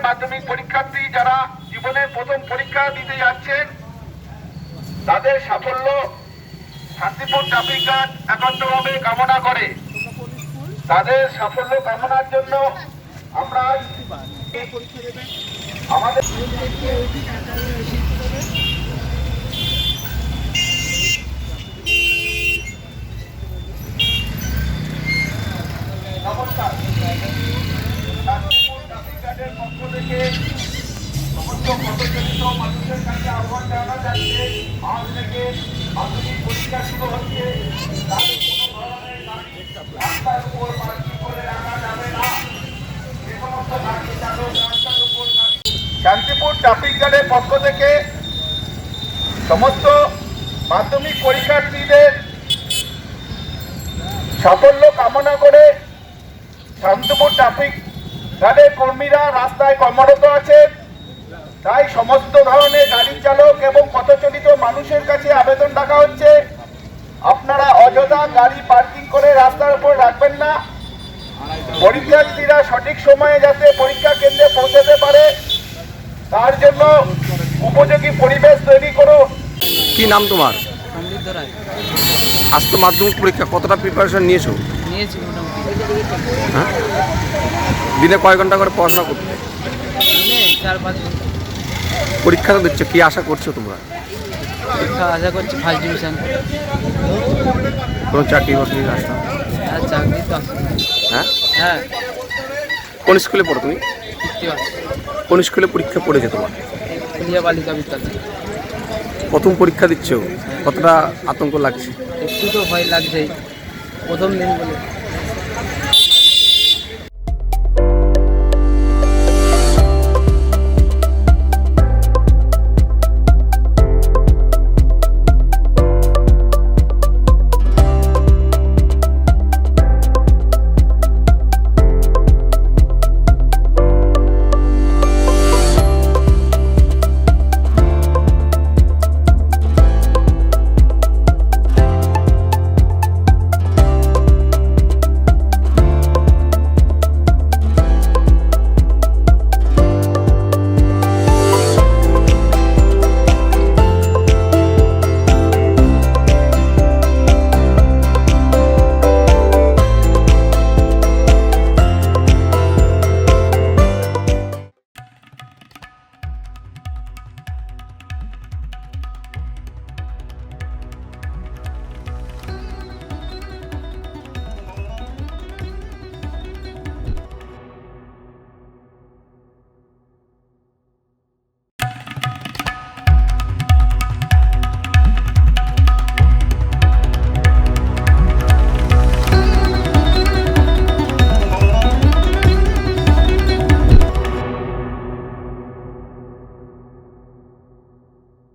মাধ্যমিক পরীক্ষার্থী যারা জীবনের প্রথম পরীক্ষা দিতে যাচ্ছেন তাদের সাফল্য শান্তিপুর ট্রাফিক গার্ড একান্তভাবে কামনা করে। তাদের সাফল্য কামনার জন্য আমরা আমাদের নমস্কার, শান্তিপুর ট্রাফিক গার্ডের পক্ষ থেকে সমস্ত পথচারীত মানুষের কাছে আহ্বান জানানো যাচ্ছে, আজ থেকে মাধ্যমিক পরীক্ষা শুরু হচ্ছে। তাই কোনো ধরনের গাড়ি রাস্তার উপর পার্কিং করে রাখা যাবে না। যে সমস্ত গাড়ি চালক রাস্তার উপর শান্তিপুর ট্রাফিক গার্ডের পক্ষ থেকে সমস্ত মাধ্যমিক পরীক্ষার্থীদের সাফল্য কামনা করে শান্তিপুর ট্রাফিক গার্ডের কর্মীরা রাস্তায় কর্মরত আছেন। তাই সমস্ত ধরনের গাড়ি চালক এবং পথচালিত মানুষের কাছে আবেদন রাখা হচ্ছে, আপনারা অযথা গাড়ি পার্কিং করে রাস্তার উপর রাখবেন না। পরীক্ষার্থীরা সঠিক সময়ে যাতে পরীক্ষা কেন্দ্রে পৌঁছাতে পারে তার জন্য উপযোগী পরিবেশ তৈরি করুন। কি নাম তোমার? আজ তো মাধ্যমিক পরীক্ষা, কতটা প্রিপারেশন নিয়েছো? নিয়েছি মোটামুটি। হ্যাঁ, দিনে কয় ঘন্টা করে পড়াশোনা করতে? দিনে 4-5 ঘন্টা। পরীক্ষা তো দিচ্ছ, কি আশা করছো তোমরা? পরীক্ষা আশা করছি ফার্স্ট ডিভিশন। কোনো চাকরি বাকরির আশা? আর চাকরি তো আছে। হ্যাঁ, হ্যাঁ, কোন স্কুলে পড়ো তুমি? তৃতীয় কোন স্কুলে পরীক্ষা পড়েছে তোমার? ফুলিয়া বালিকা বিদ্যালয়। প্রথম পরীক্ষা দিচ্ছ, কতটা আতঙ্ক লাগছে? একটু তো ভয় লাগছেই প্রথম দিন বলে।